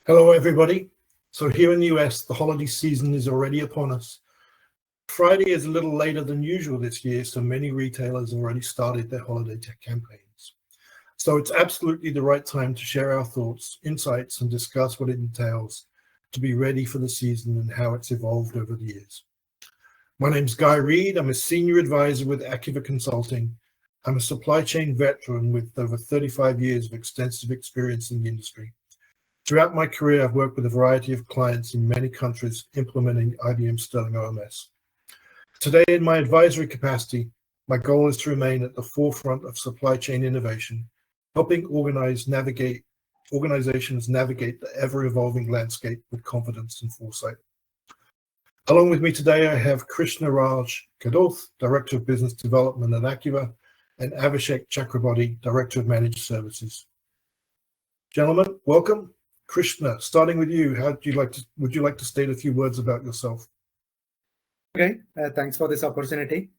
Hello, everybody. So here in the US, the holiday season is already upon us. Friday is a little later than usual this year, so many retailers have already started their holiday tech campaigns. So it's absolutely the right time to share our thoughts, insights, and discuss what it entails to be ready for the season and how it's evolved over the years. My name's Guy Reed. I'm a senior advisor with Acuver Consulting. I'm a supply chain veteran with over 35 years of extensive experience in the industry. Throughout my career, I've worked with a variety of clients in many countries implementing IBM Sterling OMS. Today, in my advisory capacity, my goal is to remain at the forefront of supply chain innovation, helping organizations navigate the ever-evolving landscape with confidence and foresight. Along with me today, I have Krishna Raj Kadoth, Director of Business Development at Acuver, and Abhishek Chakraborty, Director of Managed Services. Gentlemen, welcome. Krishna, starting with you, would you like to state a few words about yourself? Okay, thanks for this opportunity.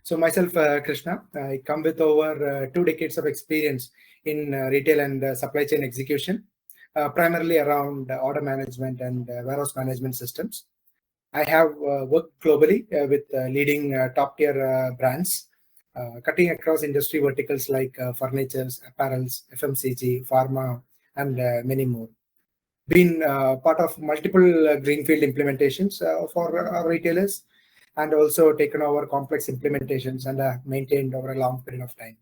So myself, Krishna, I come with over 2 decades of experience in retail and supply chain execution, primarily around order management and warehouse management systems. I have worked globally with leading top-tier brands, cutting across industry verticals like furnitures, apparels, FMCG, pharma, and many more. Been part of multiple greenfield implementations for our retailers, and also taken over complex implementations and maintained over a long period of time.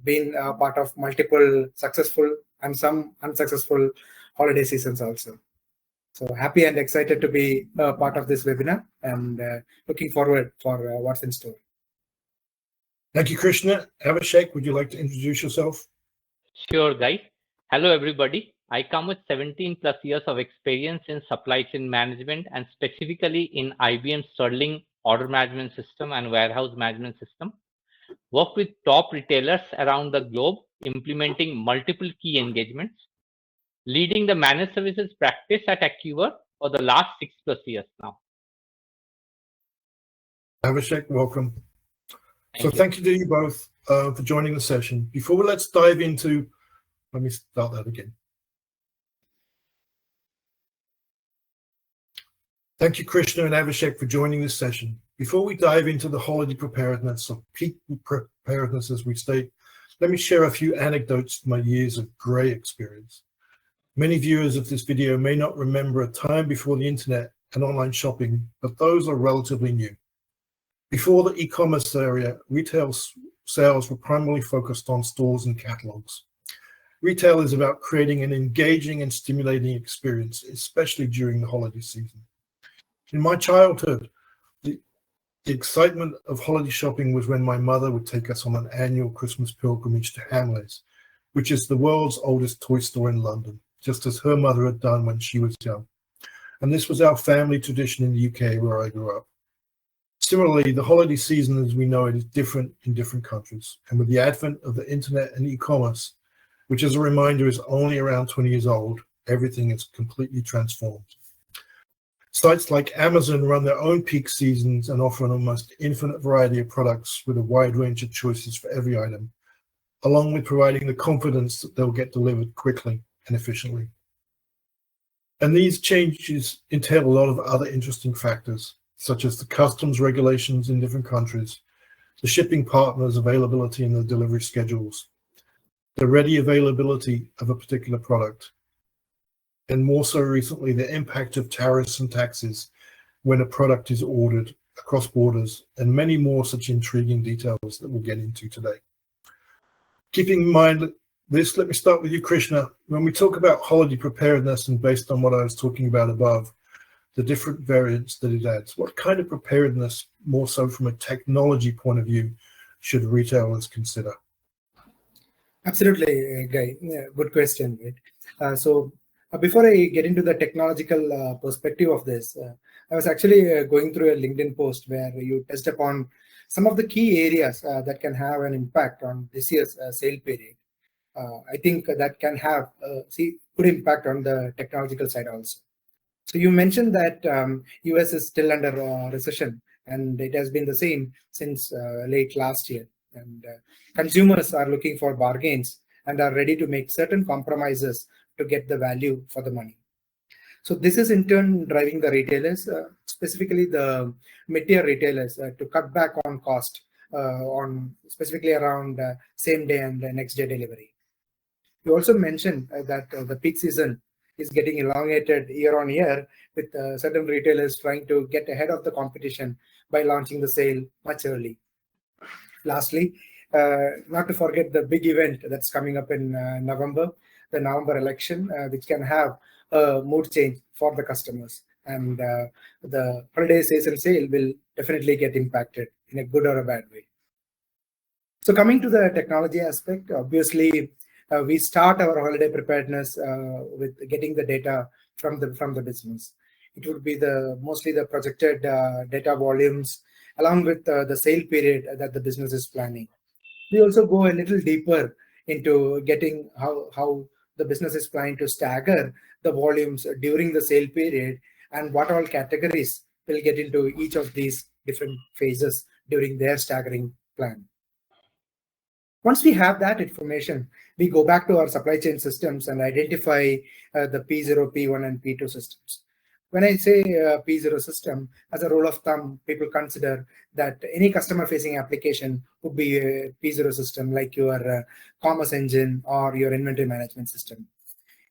Been part of multiple successful and some unsuccessful holiday seasons also. So happy and excited to be part of this webinar and looking forward for what's in store. Thank you, Krishna. Abhishek, would you like to introduce yourself? Sure, Guy. Hello, everybody. I come with 17 plus years of experience in supply chain management and specifically in IBM Sterling order management system and warehouse management system. Work with top retailers around the globe, implementing multiple key engagements, leading the managed services practice at Acuver for the last 6 plus years now. Abhishek, welcome. Thank you to you both for joining the session. Let's dive into, let me start that again. Thank you, Krishna and Abhishek, for joining this session. Before we dive into the holiday preparedness or peak preparedness, as we state, let me share a few anecdotes from my years of grey experience. Many viewers of this video may not remember a time before the internet and online shopping, but those are relatively new. Before the e-commerce area, retail sales were primarily focused on stores and catalogs. Retail is about creating an engaging and stimulating experience, especially during the holiday season. In my childhood, the excitement of holiday shopping was when my mother would take us on an annual Christmas pilgrimage to Hamleys, which is the world's oldest toy store in London, just as her mother had done when she was young. And this was our family tradition in the UK where I grew up. Similarly, the holiday season as we know it is different in different countries. And with the advent of the internet and e-commerce, which as a reminder is only around 20 years old, everything is completely transformed. Sites like Amazon run their own peak seasons and offer an almost infinite variety of products with a wide range of choices for every item, along with providing the confidence that they'll get delivered quickly and efficiently. And these changes entail a lot of other interesting factors, such as the customs regulations in different countries, the shipping partners' availability and the delivery schedules, the ready availability of a particular product, and more so recently, the impact of tariffs and taxes when a product is ordered across borders, and many more such intriguing details that we'll get into today. Keeping in mind this, let me start with you, Krishna. When we talk about holiday preparedness and based on what I was talking about above, the different variants that it adds, what kind of preparedness, more so from a technology point of view, should retailers consider? Absolutely, Guy. Yeah, good question. Right? Before I get into the technological perspective of this, I was actually going through a LinkedIn post where you touched upon some of the key areas that can have an impact on this year's sale period. I think that can have good impact on the technological side also. So you mentioned that US is still under recession, and it has been the same since late last year. And consumers are looking for bargains and are ready to make certain compromises to get the value for the money. So this is in turn driving the retailers, specifically the mid-tier retailers, to cut back on cost on specifically around same day and next day delivery. You also mentioned that the peak season is getting elongated year on year, with certain retailers trying to get ahead of the competition by launching the sale much early. Lastly, not to forget the big event that's coming up in November, the November election, which can have a mood change for the customers. And the holiday season sale will definitely get impacted in a good or a bad way. So coming to the technology aspect, obviously, we start our holiday preparedness with getting the data from the business. It would be mostly the projected data volumes along with the sale period that the business is planning. We also go a little deeper into getting how the business is planning to stagger the volumes during the sale period and what all categories will get into each of these different phases during their staggering plan. Once we have that information, we go back to our supply chain systems and identify the P0, P1, and P2 systems. When I say P0 system, as a rule of thumb, people consider that any customer-facing application would be a P0 system, like your commerce engine or your inventory management system.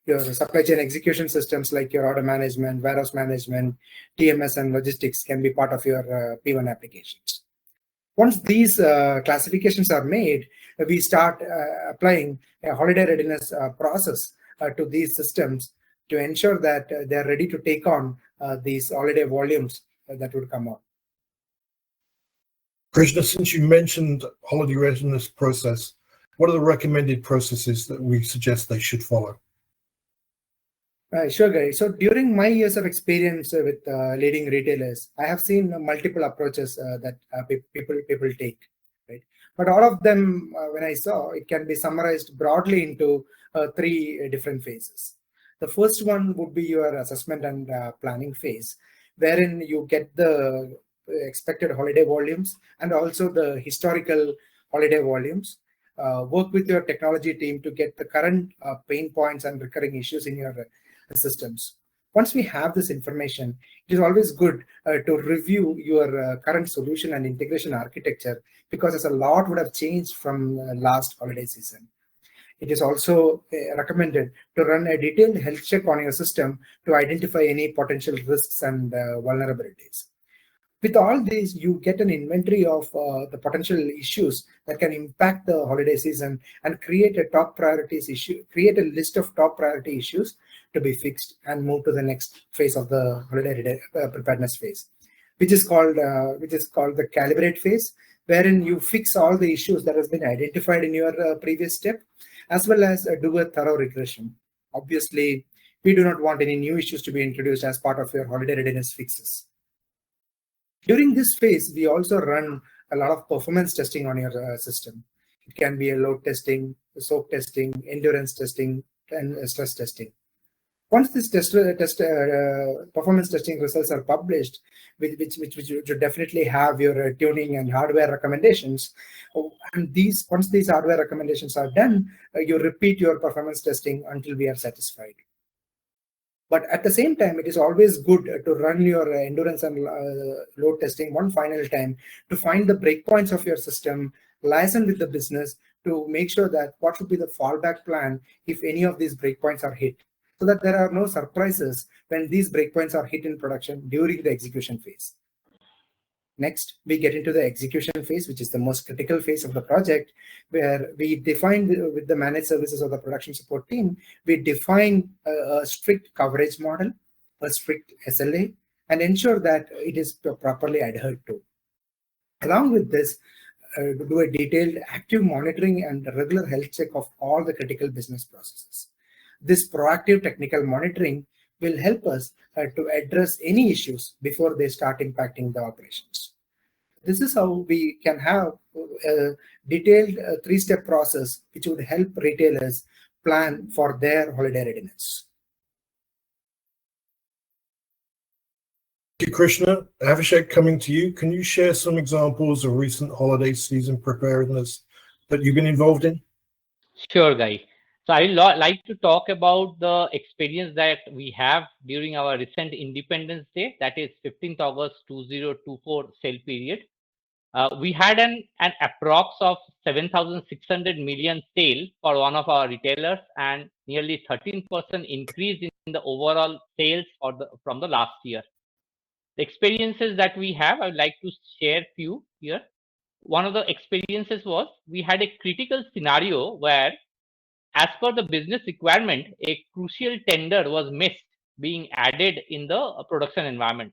Your supply chain execution systems, like your order management, warehouse management, TMS, and logistics can be part of your P1 applications. Once these classifications are made, we start applying a holiday readiness process to these systems to ensure that they're ready to take on these holiday volumes that would come out. Krishna, since you mentioned holiday readiness process, what are the recommended processes that we suggest they should follow? Sure, guys. So during my years of experience with leading retailers, I have seen multiple approaches that people take, right? But all of them, when I saw, it can be summarized broadly into 3 different phases. The first one would be your assessment and planning phase, wherein you get the expected holiday volumes and also the historical holiday volumes. Work with your technology team to get the current pain points and recurring issues in your systems. Once we have this information, it is always good to review your current solution and integration architecture, because a lot would have changed from last holiday season. It is also recommended to run a detailed health check on your system to identify any potential risks and vulnerabilities. With all these, you get an inventory of the potential issues that can impact the holiday season and create a list of top priority issues to be fixed and move to the next phase of the holiday preparedness phase, which is called the calibrate phase, wherein you fix all the issues that has been identified in your previous step, as well as do a thorough regression. Obviously, we do not want any new issues to be introduced as part of your holiday readiness fixes. During this phase, we also run a lot of performance testing on your system. It can be a load testing, soak testing, endurance testing, and stress testing. Once this performance testing results are published, which would definitely have your tuning and hardware recommendations, and once these hardware recommendations are done, you repeat your performance testing until we are satisfied. But at the same time, it is always good to run your endurance and load testing one final time to find the breakpoints of your system, liaison with the business to make sure that what should be the fallback plan if any of these breakpoints are hit, so that there are no surprises when these breakpoints are hit in production during the execution phase. Next, we get into the execution phase, which is the most critical phase of the project, where we define with the managed services of the production support team, we define a strict coverage model, a strict SLA, and ensure that it is properly adhered to. Along with this, do a detailed active monitoring and regular health check of all the critical business processes. This proactive technical monitoring will help us to address any issues before they start impacting the operations. This is how we can have a detailed 3-step process which would help retailers plan for their holiday readiness. Thank you, Krishna. Abhishek, coming to you, can you share some examples of recent holiday season preparedness that you've been involved in? Sure, Guy. So I like to talk about the experience that we have during our recent Independence Day, that is 15th August 2024 sale period. We had an approx of 7,600 million sale for one of our retailers and nearly 13% increase in the overall sales from the last year. The experiences that we have, I would like to share few here. One of the experiences was we had a critical scenario where, as per the business requirement, a crucial tender was missed being added in the production environment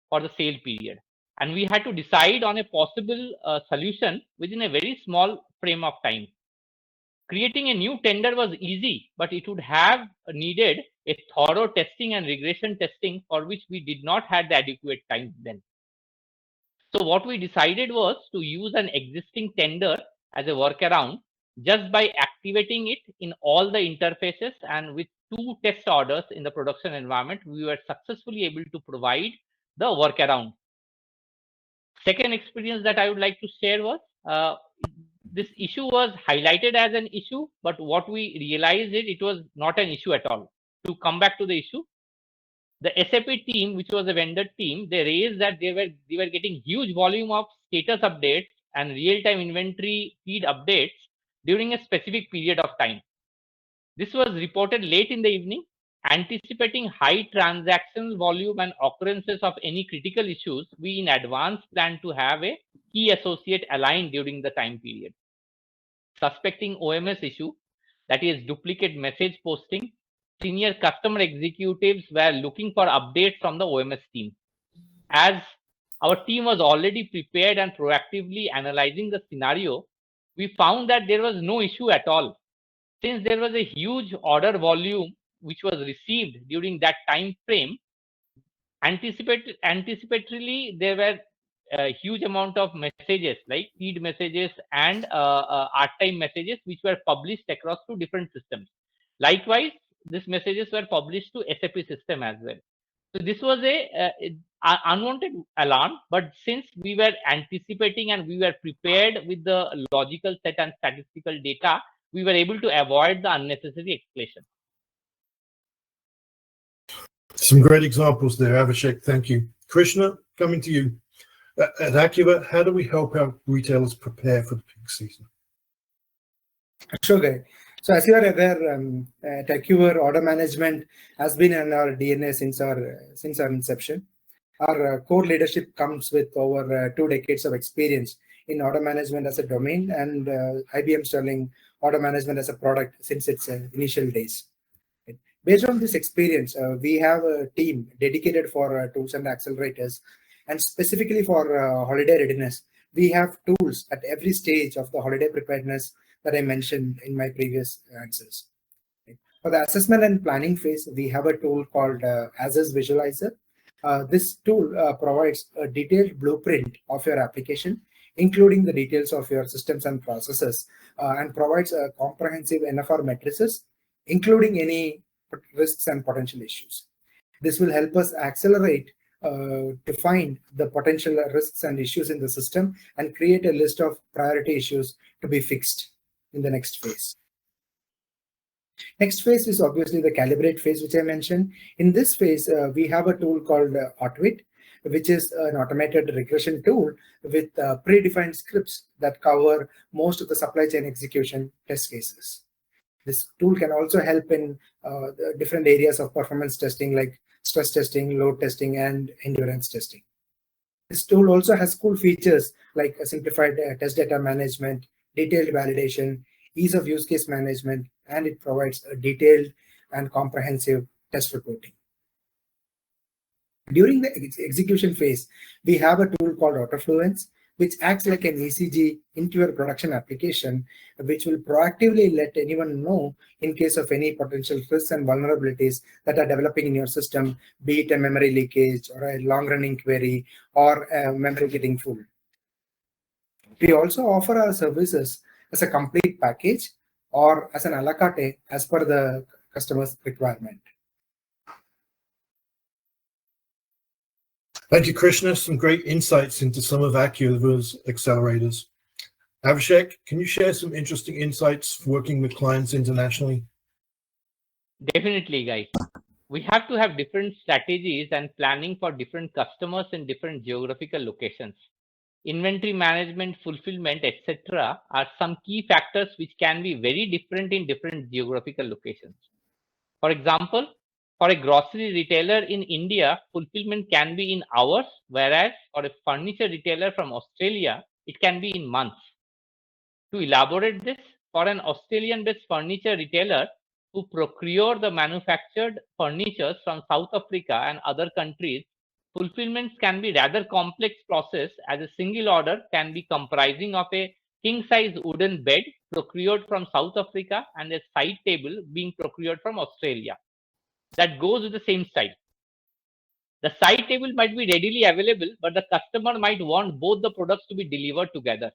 for the sale period. And we had to decide on a possible solution within a very small frame of time. Creating a new tender was easy, but it would have needed a thorough testing and regression testing for which we did not have the adequate time then. So what we decided was to use an existing tender as a workaround just by activating it in all the interfaces, and with 2 test orders in the production environment, we were successfully able to provide the workaround. Second experience that I would like to share was this issue was highlighted as an issue, but what we realized is it was not an issue at all. To come back to the issue, the SAP team, which was a vendor team, they raised that they were getting huge volume of status updates and real-time inventory feed updates during a specific period of time. This was reported late in the evening. Anticipating high transaction volume and occurrences of any critical issues, we in advance planned to have a key associate aligned during the time period. Suspecting OMS issue, that is duplicate message posting, senior customer executives were looking for updates from the OMS team. As our team was already prepared and proactively analyzing the scenario, we found that there was no issue at all. Since there was a huge order volume which was received during that time frame, anticipatorily there were a huge amount of messages like feed messages and art-time messages which were published across 2 different systems. Likewise, these messages were published to SAP system as well. So this was a unwanted alarm, but since we were anticipating and we were prepared with the logical set and statistical data, we were able to avoid the unnecessary escalation. Some great examples there, Abhishek. Thank you. Krishna, coming to you. At Acuver, how do we help our retailers prepare for the peak season? Sure, Guy. So as you are aware, at Acuver, order management has been in our DNA since our inception. Our core leadership comes with over 2 decades of experience in order management as a domain and IBM Sterling order management as a product since its initial days. Based on this experience, we have a team dedicated for tools and accelerators, and specifically for holiday readiness. We have tools at every stage of the holiday preparedness that I mentioned in my previous answers. For the assessment and planning phase, we have a tool called As-is Visualizer. This tool provides a detailed blueprint of your application, including the details of your systems and processes, and provides a comprehensive NFR matrices, including any risks and potential issues. This will help us accelerate to find the potential risks and issues in the system and create a list of priority issues to be fixed in the next phase. Next phase is obviously the calibrate phase, which I mentioned. In this phase, we have a tool called Automate, which is an automated regression tool with predefined scripts that cover most of the supply chain execution test cases. This tool can also help in different areas of performance testing like stress testing, load testing, and endurance testing. This tool also has cool features like a simplified test data management, detailed validation, ease of use case management, and it provides a detailed and comprehensive test reporting. During the execution phase, we have a tool called AutoFluence, which acts like an ECG into your production application, which will proactively let anyone know in case of any potential risks and vulnerabilities that are developing in your system, be it a memory leakage or a long-running query or a memory getting full. We also offer our services as a complete package or as an a la carte as per the customer's requirement. Thank you, Krishna. Some great insights into some of Acuver's accelerators. Abhishek, can you share some interesting insights working with clients internationally? Definitely, guys. We have to have different strategies and planning for different customers in different geographical locations. Inventory management, fulfillment, etc. are some key factors which can be very different in different geographical locations. For example, for a grocery retailer in India, fulfillment can be in hours, whereas for a furniture retailer from Australia, it can be in months. To elaborate this, for an Australian-based furniture retailer who procure the manufactured furnitures from South Africa and other countries, fulfillments can be rather complex process, as a single order can be comprising of a king-size wooden bed procured from South Africa and a side table being procured from Australia. That goes with the same style. The side table might be readily available, but the customer might want both the products to be delivered together.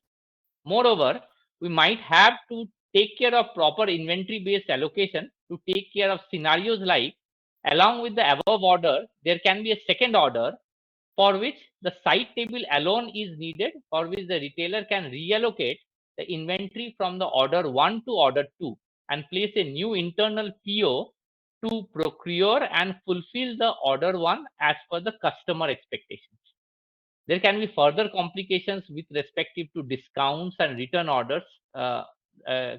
Moreover, we might have to take care of proper inventory-based allocation to take care of scenarios like, along with the above order, there can be a second order for which the side table alone is needed, for which the retailer can reallocate the inventory from the order 1 to order 2 and place a new internal PO to procure and fulfill the order 1 as per the customer expectations. There can be further complications with respective to discounts and return orders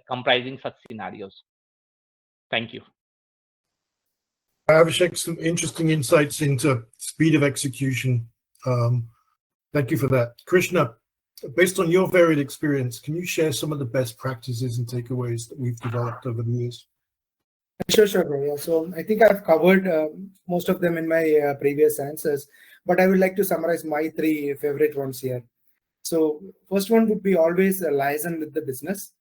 comprising such scenarios. Thank you. Abhishek, some interesting insights into speed of execution. Thank you for that. Krishna, based on your varied experience, can you share some of the best practices and takeaways that we've developed over the years? Sure, bro. Yeah. So I think I've covered most of them in my previous answers, but I would like to summarize my 3 favorite ones here. So first one would be always liaison with the business.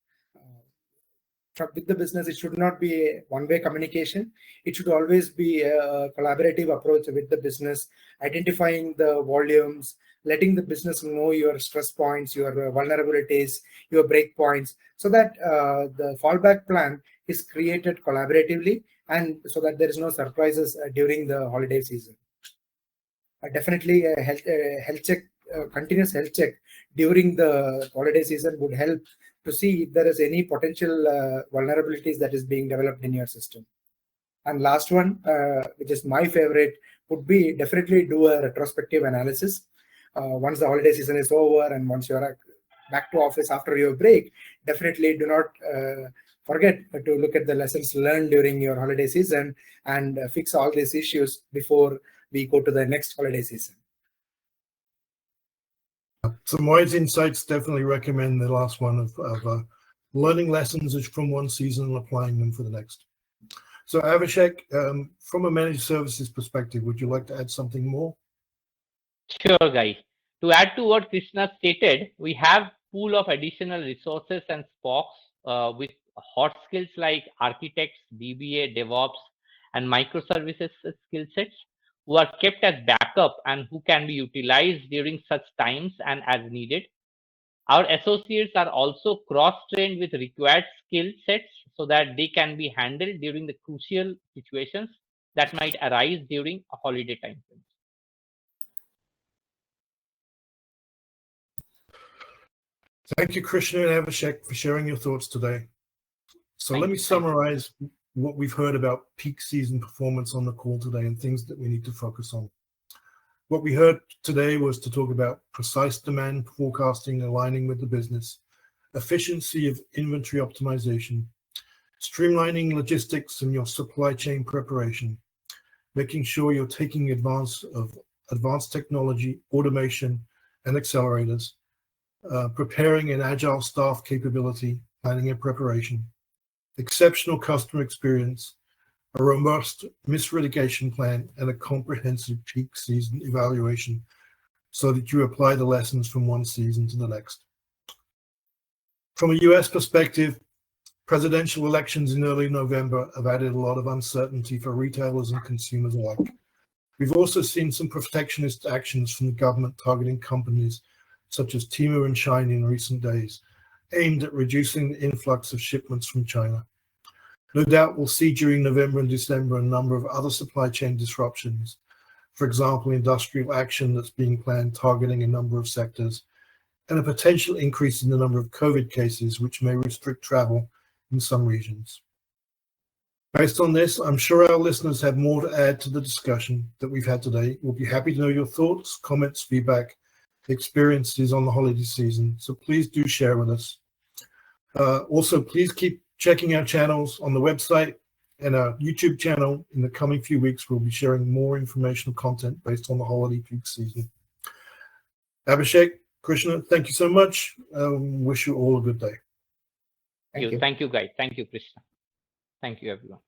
With the business, it should not be a one-way communication. It should always be a collaborative approach with the business, identifying the volumes, letting the business know your stress points, your vulnerabilities, your break points, so that the fallback plan is created collaboratively, and so that there is no surprises during the holiday season. Definitely a health check, continuous health check during the holiday season would help to see if there is any potential vulnerabilities that is being developed in your system. And last one, which is my favorite, would be definitely do a retrospective analysis. Once the holiday season is over and once you're back to office after your break, definitely do not forget to look at the lessons learned during your holiday season and fix all these issues before we go to the next holiday season. Some wise insights. Definitely recommend the last one of learning lessons from one season and applying them for the next. So Abhishek, from a managed services perspective, would you like to add something more? Sure, guys. To add to what Krishna stated, we have pool of additional resources and spokes with hot skills like architects, DBA, DevOps, and microservices skill sets, who are kept as backup and who can be utilized during such times and as needed. Our associates are also cross-trained with required skill sets so that they can be handled during the crucial situations that might arise during a holiday time frame. Thank you, Krishna and Abhishek, for sharing your thoughts today. So let me summarize what we've heard about peak season performance on the call today and things that we need to focus on. What we heard today was to talk about precise demand forecasting, aligning with the business, efficiency of inventory optimization, streamlining logistics and your supply chain preparation, making sure you're taking advantage of advanced technology, automation, and accelerators, preparing an agile staff capability, planning and preparation, exceptional customer experience, a robust mismitigation plan, and a comprehensive peak season evaluation so that you apply the lessons from one season to the next. From a US perspective, presidential elections in early November have added a lot of uncertainty for retailers and consumers alike. We've also seen some protectionist actions from the government targeting companies such as Temu and Shein in recent days, aimed at reducing the influx of shipments from China. No doubt we'll see during November and December a number of other supply chain disruptions. For example, industrial action that's being planned targeting a number of sectors, and a potential increase in the number of COVID cases, which may restrict travel in some regions. Based on this, I'm sure our listeners have more to add to the discussion that we've had today. We'll be happy to know your thoughts, comments, feedback, experiences on the holiday season. So please do share with us. Also, please keep checking our channels on the website and our YouTube channel. In the coming few weeks, we'll be sharing more informational content based on the holiday peak season. Abhishek, Krishna, thank you so much. Wish you all a good day. Thank you, guys. Thank you, Krishna. Thank you, everyone.